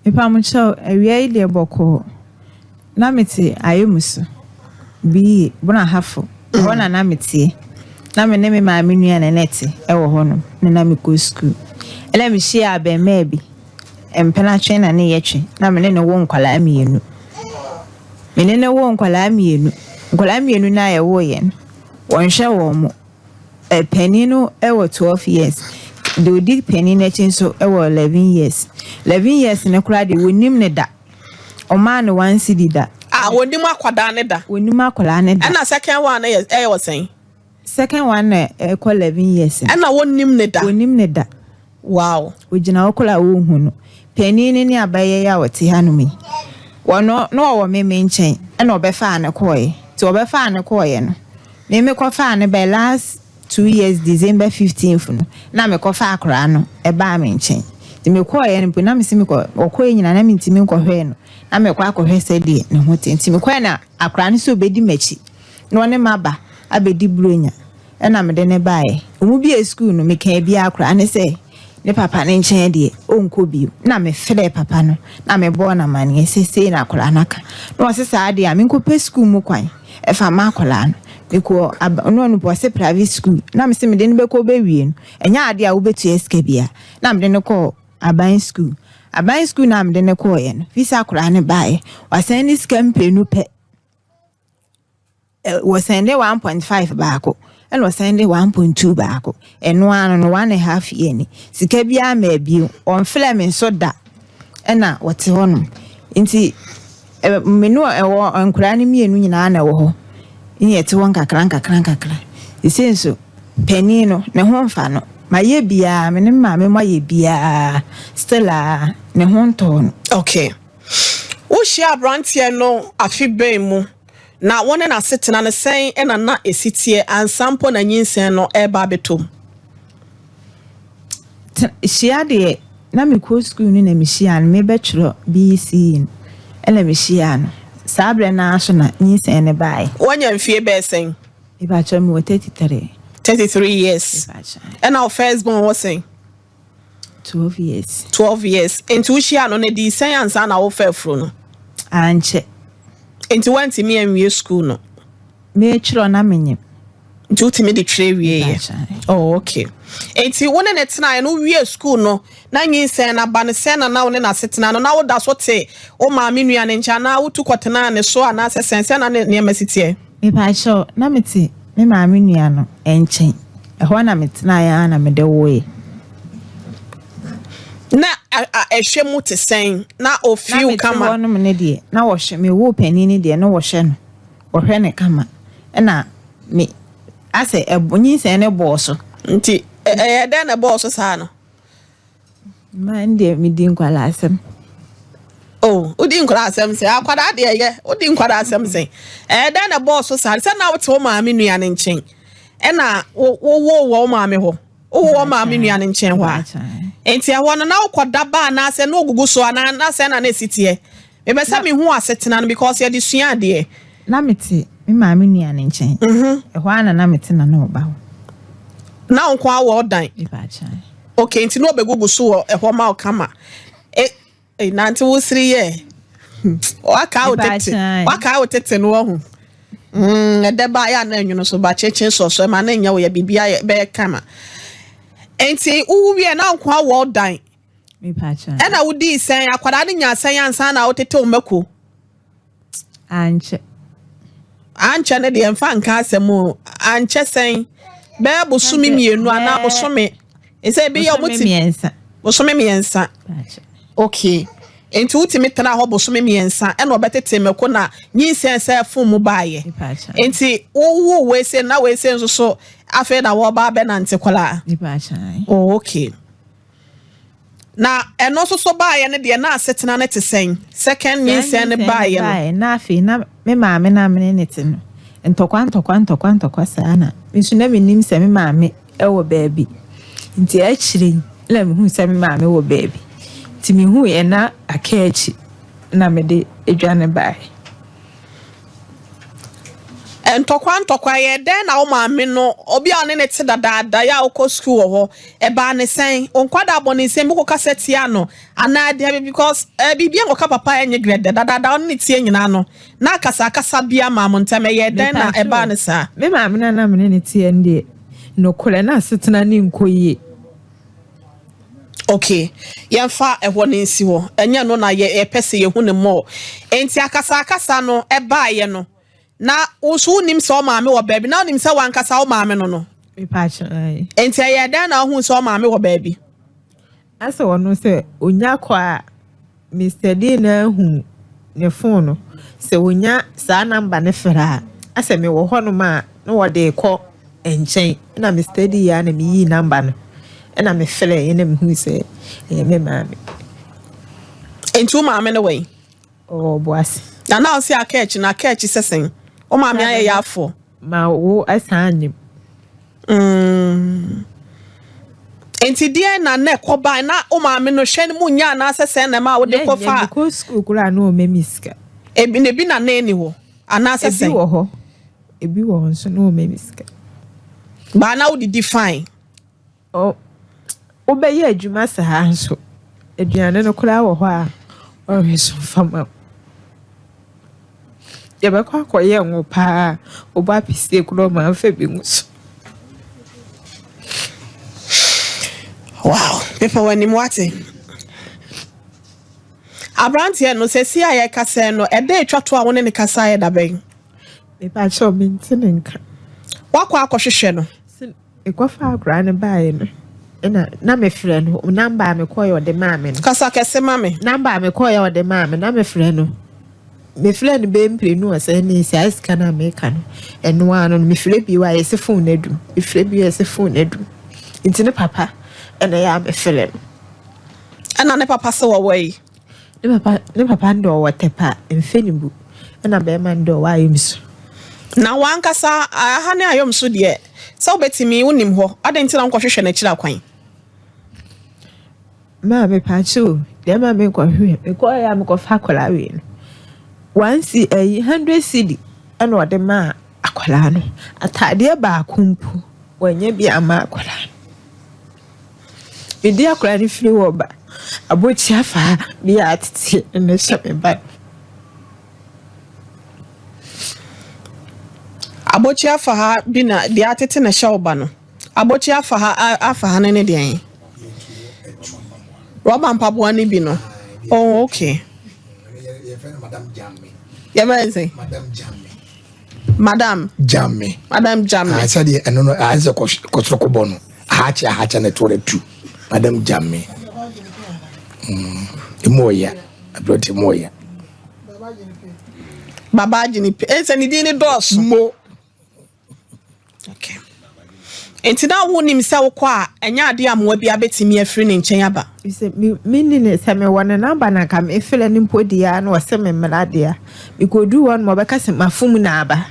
Ipa mucho awia ile boko. Na meti ayemuso. Bi bona hafo. Bona na meti. Na me ne me maame nua na neti e wo ho no. Na me go school. Ele me share be maybe. Empena twen na ne yetwe. Na me ne wo nkwala amienu. Me ne wo nkwala amienu. Nkwala amienu na ye wo ye no. Won hwe wo mo. Penny no e wo 12 years. The odi penny na chin so e wo 11 years. 11 years ne kura de wonim ne da. O man no one city da. Wonim akwada ne da. Wonim akwala ne da. And second one e was saying. Second one e 11 years. And wonim ne da. Wonim ne da. Wow. Ojina okola wo hu no. Penny ne abaye ya wote hanumi. Wono no wo me nchen. E na obefa ne koye. Ti obefa ne koye no. Me ko fa ne be last 2 years December 15th no na me ko fa akra no e ba me nchen ti me ko ye no na me si me ko okoye nyina na me ntimi ko hwe no na me ko akohwe se de ne ho ti me ko na akra ne so obedi machi no ne maba abedi bronya e na me de ne bae omu bi e school no me kan bi akra ne se ne papa ne nchen de onko bi na me fede papa no na me bo na mane sese na akra naka no se sa de a me ko pe school mu kwan e fa ma akra no because no was a private school. Na me se me den be ko be wie no. Enya ade a wo betu eske bia. Na me den ko aban school. Aban school na me den ko ye no. Visa akura ne bae. Was any scam pay no pe. Was send 1.5 baako. And was send 1.2 baako. And one and 1.5 year ni. Sika bia ma bi on flame so da. Na what hono. Nti me no e wo ankura ne mienu nyina na wo ho. Inye ti won kakra isenso penino ne ho mfa no maye bia me ne maame maye bia stella ne ho nto no. Okay, wo share brantie no afibe mu na won na setena ne sen e na esitie ansampo na nyinsen no e ba betom share de na me ko school ni na me share no me betro BC ele me share no sabre na aso na nyinsen ne bae wonya mfie be sen e ba cha me 33 years and our first born was saying 12 years 12 years into share no ne di sen ansa na wo fafro no anche into went me and school no me chiro na menyem into me the tray we oh okay enti wona ne tena no wie school no na nyinsen na ba ne sen na wona na setena no na wo da so te o ma me nua ne ncha na wo tu kotena ne so ana sensen na ne masitie me pa sho na meti me ma me nua no enchen e ho na metena ya na me de wo na ehwemu te sen na ofiu kama na me ne de na wo hwe me wo panini de no wo hwe no wo hwe ne kama e na me ase ebonyin ne boss nti den na boss sa no ma ndi me di nkwala asem oh udi nkwala asem se akwada de ye udi nkwala asem se den na boss sa se na wo te o ma me nua ne nchen e na wo ma me ho wo ma me nua ne nchen ho a enti ho no na wokoda ba na ase na ogugu so ana na se na na sitie me be sa me hu asetena no because ye di sua de na meti me ma me nua ne nchen e ho ana na meti na no ba ho na onko awo dan e ba cha okay enti no obegugu so e ho ma o kama nanti wo siri ye waka o tete no ho edeba ya na enwuno so ba cheche so ma na nya wo ya bibia be kama enti uwie na onko awo dan me pa cha e na wo di sen akwada ne nya sen ansa na wo tete o mako anche ne de mfa nka asemo anche sen be bosumi mienu ana bosumi ese be ya omoti bosumi miensa okay enti utimi tena ho bosome miensa e na obetete meko na nyinsen se fun mu baaye enti wo we se na we se nso so afa na wo ba be na ntekola oh okay na eno so baaye ne de na asetena ne te sen second nyinsen ne baaye na afi na me maame na me ne te no ntokwa sana misu na menim se me maame e wo baabi nti achire la me hu se me maame wo baabi ti mi hu ye na akachi na me de edwane bae ntokwa ye den na wo maame no obi a ne te dada ya okọ school ho e ba ne sen onkwada abone sen bu ko kaseti ano ana de because bibia ngoka papa enye grade dada on ne tie nyina no na akasa bia maamo ntame ye den na e ba ne sa me maame na me ne tie ndie no kole na setena ne nkoyie. Okay, yemfa ehwo ne nsi wo enye no na ye pese ye hu ne mo enti akasa no e ba ye no na usu nim so maame wo baabi na nim se wankasa wo maame no me pa ai enti ye dan na hu so maame wo baabi asa wono se onya kwa Mr. D na hu ne phone no se onya sa number ne fra asa me wo hono ma na wo de kɔ enchen na Mr. D ya na me yi number no na me fele ye na me hu se me maame enti wo maame no we boase na o se akachi na akachi sesen o maame aye ya afọ ma wo asanim enti die na koba na o maame no hwe mu nya na sesen na ma wo de kofa ko school kura na o memiska ebi ne bi na ni ho ana sesen ebi wo ho ebi wo nso na o memiska ba na wo di fine o be ye adwuma sa ha nso aduane no kura wo ho a o reso fama ya ba kwa ye nwo pa oba pisi kuro ma fa bi nguso. Wow, people when him wate Abrantie no se si aye kasa no e dey twato a woni ne kasa aye da ben Me pa cho me ntine nka wakwa akohwehwe no e kwa fa akra ne bae no na me frɛ no number me koyo de maame no kasa kese mame number me koyo de maame na me frɛ no me frɛ no be mpre no asa ni si ice can America no eno ano me frɛ bi wa yesi phone adum me frɛ bi yesi phone adum ntine papa ena ya me frɛ no ana ne papa se wo wai ne papa ndo watepa mfenibu ena be ma ndo wa yimsu na wankasa aha ne ayom so de se obetimi wonim ho adenti na nkohwehwe na kira kwan ma me pacho de ma me kohwe me koya me kofa kola we no once 100 cedi ana ode ma akola no atade ba akumpu wanya bi ama akola bidi akola ni firi wo ba abochi afa bi atete ne shame ba abochi afa ha bi na de atete na hye oba no abochi afa ha ne de an roba mpaboa ni bi no oh okay Madam Jamme. I said, I don't know, I said, Kosokobono. Hacha, and a toilet too. Madam Jamme. Moya. I brought him Moya. Baba Jini, it's any dinner doors. Mo. Okay. Enti na wo nim se wo kwa enya ade amwa bia betimi afri ne nchen aba. You say me ne se me won number na kam e fele ni mpodia na o se me mlade me go do one mo be ka se mafum na aba.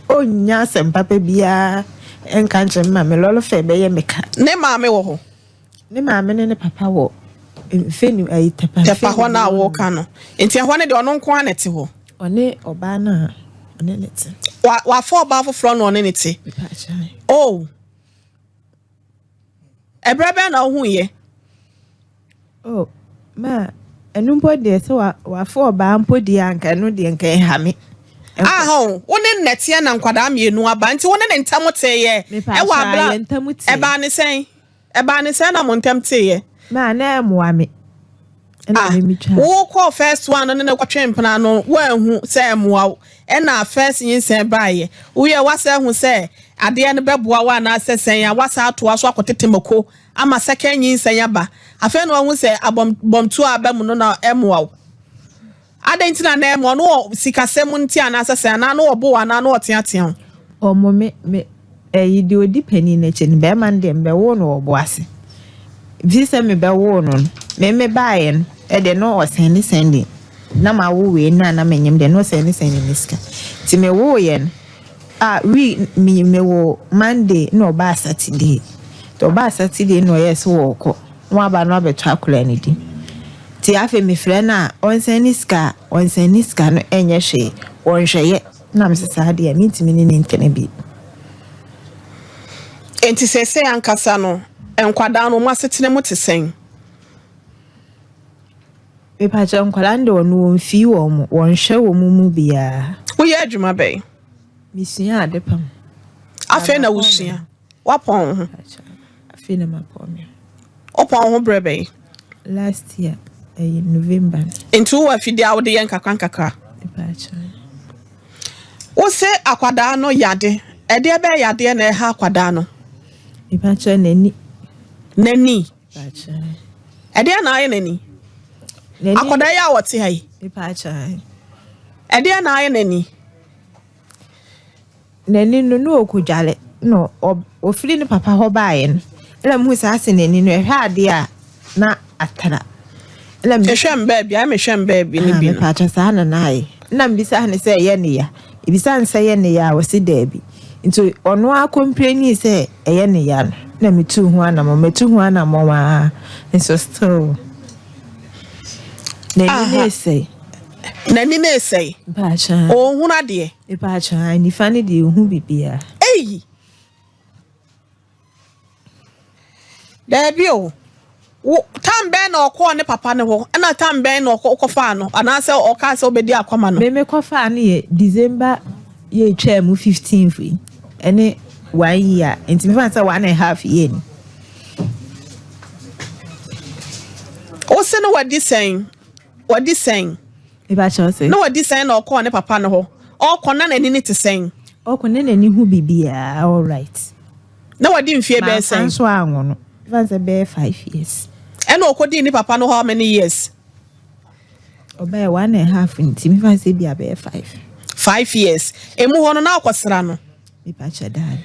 Onya se mpapa bia enka nche ma me lolo fe be ye meka. Ne maame wo ho. Ne maame ne papa wo feni ayi tepa. Tepa ho na wo ka no. Enti ho ne de ono nko anete ho. One oba na one nete. Wa fo oba foforo no one nete. Oh. Ebrebe na hu ye. Oh, ma enumpo de se wa fo ba mpo di anka no de nka ha me. Ah ho, woni nnete na nkwada mienu aba nti woni ne ntam te ye. E wa abra. Eba ne sen na mo ntam te ye. Ma na emwa me. Ah, wo call first one no ne kwatwe mpana no wo ahu se emwa e na first yin sen baaye wo ye wasa hu se ade ne beboa wa na sesen ya wasa atoa so akotetemako ama second yin sen ya ba afa no hu se abomtu abamu no na emwa ade ntina na emwa no sikasem nti ana sesen na no obo wa na no oteatea o mo me yidi odi pani na che ni be man dem be wo no obo ase visa me be wo no me baaye no e de no o sendi na ma wo we na menyem de no sendi niska ti me wo ye no me wo Monday no ba Saturday to ba Saturday no yes wo ko no aba no abeto akula ni di ti afa me frɛ na on sendi niska no enye hwe on hweye na me sesa de me ntimi ne ntene bi enti sese ankasa no enkwada no masetene mu tesen me pa che nkwala nde ono mfi wo mo won hwe wo mu bia wo ye adwuma bɛn misua ade pam afi na wusua wapon ho afi na mapom opon ho brebe last year November enti wo afi dia wo de yen kakra me pa che wo se akwada no yade ede be yade na ha akwada no me pa che nani pa che ede na aye nani akwada ya wote hai me pa che ede na aye nani no okujale no ofiri ni papa ho baaye no ela mu sa ase nani no ehwa ade a na atara ela me ehwem baabi a me hwem baabi ni bi no pa che sa na nai na mbisa ne se ye ne ya ibisa nse ye ne ya wose daabi nti ono akompleni se eye ne ya no na metu ho anamo wa so still nani na sei Bacha. o huna de E bacha ni fani de hu bibia. Ei. Debio. Wo tambe na okọ ne papa ne ho. Na tambe na okofa no. Ana se oka se obedi akwama no. Me kofa ne ye December ye twa mu 15th yi. Ene 1 year. Enti me fan say 1.5 year ni. O se no wadi sen. E bacha say. No wadi sen na okọ ne papa ne ho. Okọ na nani ne te sen. Okọ ne nani hu bibia all right. Na wadi mfie be sen. So anwo no. Fan say be 5 years. Ena okodi ni papa no how many years? Oba 1.5 nti me fan say bia be 5. 5 years. Emu ho no na akwosra no. Me bacha dad.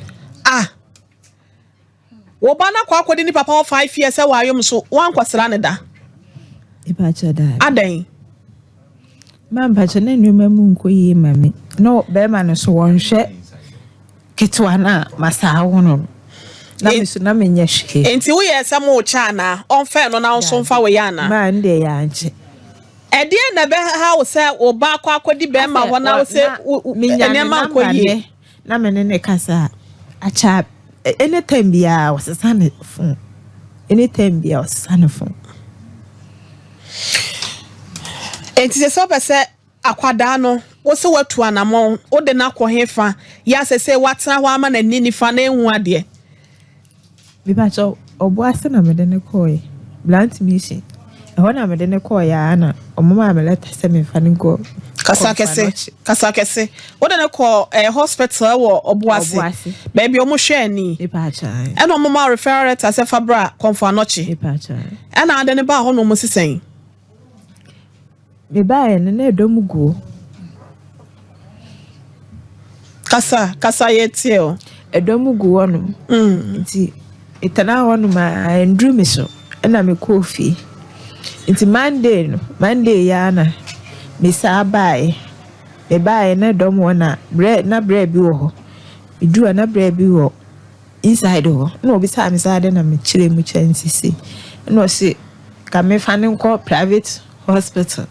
Wo ba na kwa akodi ni papa 5 years e wa yom so wan kwosra ne da. Me bacha dad. Adan. Man bacha na numa mu nkoyi mame. No be ma no so won hwe ketwa na masa wo no. Na me so na menye hwe. Enti wo ye sam wo cha na on fa no na so mfa we ya na. Ma nde ya nche. Ede na be ha wo se wo ba kwa akodi be ma wo na wo se enema nkoyi. Na me ne kasa acha anytime bia wasesa ne phone. Anytime bia wasesa ne phone. Enti se so pese akwada no wo se watu anamon wo de na kwohefa ya se watena ho ama na ni nifa na ehu ade. Me ba cho obo ase na me de ne koy. Blunt mission. E ho na me de ne koy ya na omoma me leta se me fa ne go. Kasa kese wo de ne ko hospital wo obo ase. Baby omo hwe ani. Me ba cha. E no omoma referral letter se fabra konfo anochi. Me ba cha. E na ade ne ba ho no mo sisen. Me ba ne edom guo. Kasa yetie o. Edom guo no. Nti itana ho no ma endru me so. Na me kofi. Nti Monday ya na me sa bae. Me bae na dom wona bread bi wo ho. Idu na bread bi wo inside ho. Na obi sa me sa de na me kire mu chansisi. Na o se ka me fa ne nko private hospital.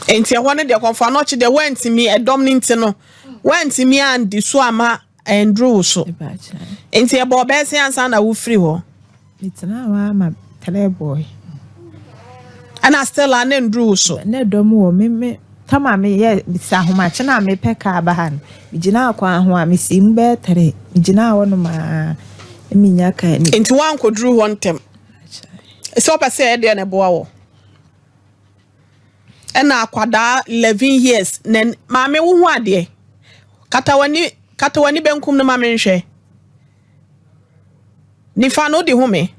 Enti ehone de konfa no chi de wantimi edom ni nti no wantimi andi so ama endru so enti e bo be se ansa na wo free ho itna wa ma tele boy ana still an endru so na dom wo me tama me ye bisa ho ma chi na me peka ba han bigina akwa ho a me sim be tere bigina wo no ma eminya ka ni enti wan kodru ho ntem so pese e de na bo wo ena akwada 11 years nen maame wo hu ade katawani benkum no maame nhwe ni fa no di hu me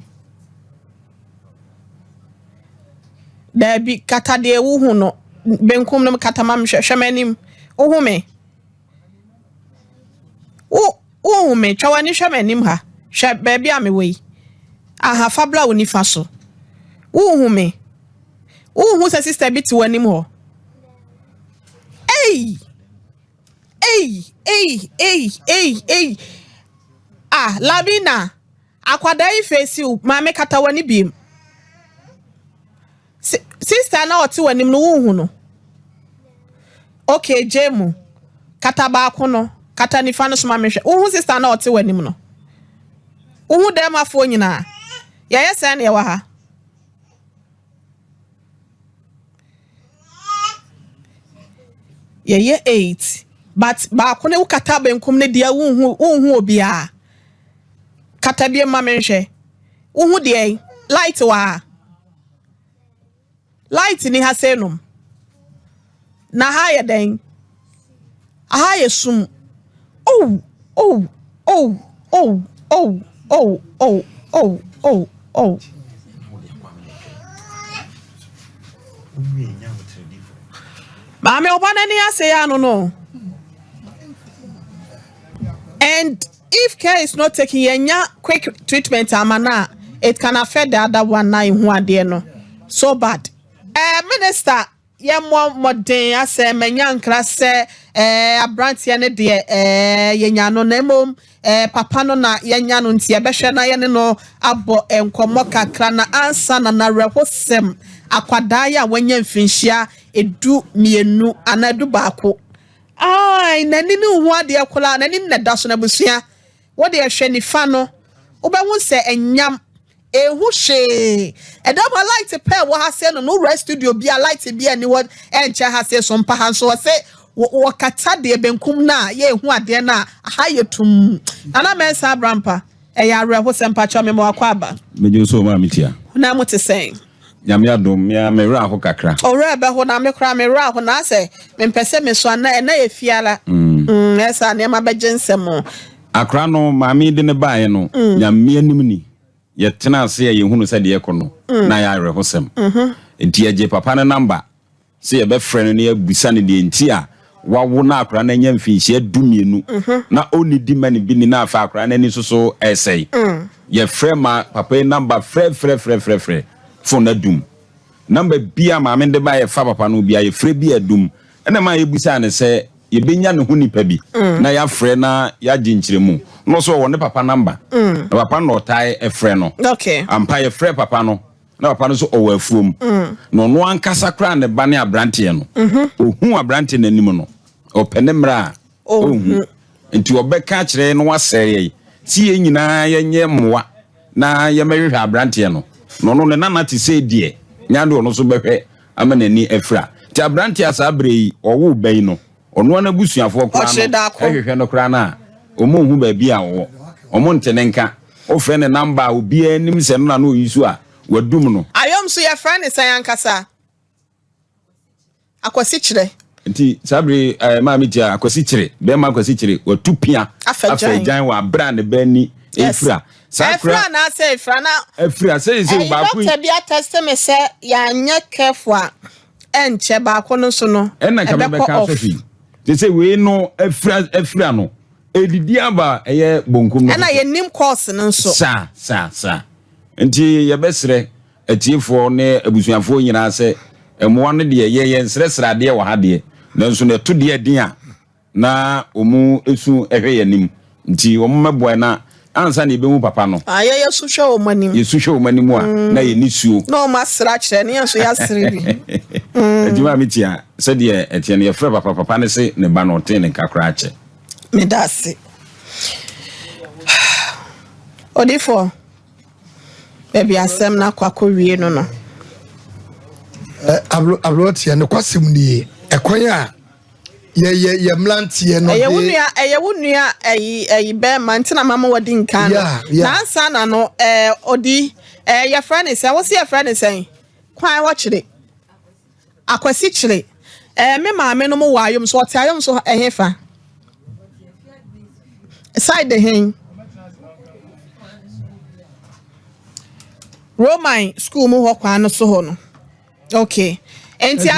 da bi katade wo hu no benkum no katama nhwe hwemanim wo hu me wo hu me twawani hwemanim ha hwe ba bi amewe aha fabla wo ni fa so wo hu me who say sister bit to anim ho. Hey. Labina. Akwada ife si u mame katawani bim. sister na oti wanim no hu no okay jemu kata ba ko no kata nifa no so ma mehwe hu sister na oti wanim no hu dem afo nyina ya yesa na ye wa ha ye 8 but ba ko ne kata benkum ne dia hu obi a kata bi ma mehwe hu de light wa light ni ha senum na ha ye den ha ye sum oh Mami obana ni ase ya no and if care is not taking yenya quick treatment amana it can affect the other one na hu ade no so bad minister ye modern ase menya nkra se abrantie ne de yenya no na mom papa no na yenya no ntie behwe na ye ne no abo enkomo kakra na ansa na rehosem akwada ya wanya mfinhia edu mienu anadu baako ai nani ne hu ade akola nani ne da so na busua wo de hwe ni fa no wo be hu se enyam ehu hwe edaba light pair wo ha se no rest studio bia light bia ni wo enche ha se SOMPA ha so se wo kata de benkum na ye hu ade na ha yetum ana mensa brampa ya reho sempa cha me mo akwa aba mejo so ma mitia na mo te sen nyame adom ya me ra ho kakra ore be ho na me kra me ra ho na se me mpese me so na ye fiala esa ne ma begensem akra no maami de ne baaye no nyame anim ni ye tena ase ye hunu se de ye kono na ya reho sem enti ye papa ne number se ye be frɛ ne abusa ne de enti a wawo na akra na nya mfinhie dumienu na oni di mani bi ni na afa akra na ni so esei ye frɛ ma papa number frɛ phone adum number bia ma me de ba ye fa papa no bia ye frɛ bi adum ena ma ye busa ne se ye benya ne ho nipa bi na ya frɛ na ya ginkyiremu no so wo ne papa number na papa no tai e frɛ no okay ampa ye frɛ papa no na papa no so owa afuom no no ankasa kra ne ba ne abrante no ohu abrante nanim no opene mra ohu enti obeka kire no wasere si ye nyina ye nye mmoa na ye mehwe abrante no ne nana ti se die nyande ono so behwe amanani afra ti abrante asa abrei owo bai no ono na busuafo kra no ehwehwe no kra na omo hu ba bi a wo omo ntenenka o frɛ ne number obi anim se no na no yisu a wadum no ayom so ye frɛ ne san ankasa akwasi kire nti sabre maami tia akwasi kire be ma akwasi kire watupia afejan wa brand be ni efra efra na say efra na efra say ba ku doctor bia test me say ya nya careful enche ba ko no so no enna ka be ka so fi they say we no efra no edidi aba eye bonkum no enna ye nim course no so sa nti ye besre atiefo ne abusuafo nyina se emoa no de ye nsresrade wa ha de nanso ne to de din a na omu esu ehwe yanim nti omu meboa na ansa ne bemu papa no aye su hwe o manim yesu hwe o manim a na ye nisuo no masra kire ne so ya sere bi ejima mitia se de etie ne ye frɛ papa ne se ne ba no te ne kakra ache me dase odifo baby asem na kwako wie no abrotie ne kwasem ni ekwan a ye mlantie no eye wunua ayi be mantina mama wadi nkan na ansa na no odi ye friend is wo se ye friend is kwan wo kire akwasi kire me maame no mo wayom so oti ayom so ehefa side the hen Roman school mu ho kwan no so ho no okay enti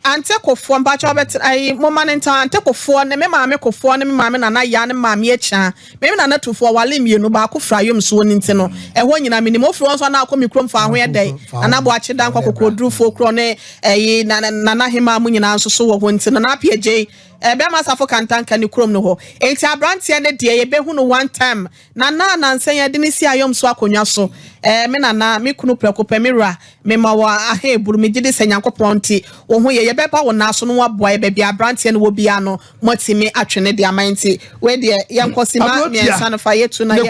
ante kofo mpacho bet ai moma ne ntan ante kofo ne me maame kofo ne me maame nana ya ne maame echa me nana tufo wale mienu ba ko frayom so ni nti no ho nyina me ni mo fro so na akọ mikrom fa ho yedai nana bo ache dan kwakoko drufo kro ne nana hema mu nyina nso so wo ho nti na apieje be masafo kantanka ni krom no ho enti abrante ne de ye be hu no one time nana nansen ye de ni si ayom so akonwa so me nana me kunu preko pemira me ma wa aheburu me gide se Nyankopɔn nti wo ho ye beba wo na so no waboa be bia brante no wo bia no motimi atwene de amanti we de yenkosima me nsa no fa yetu na ye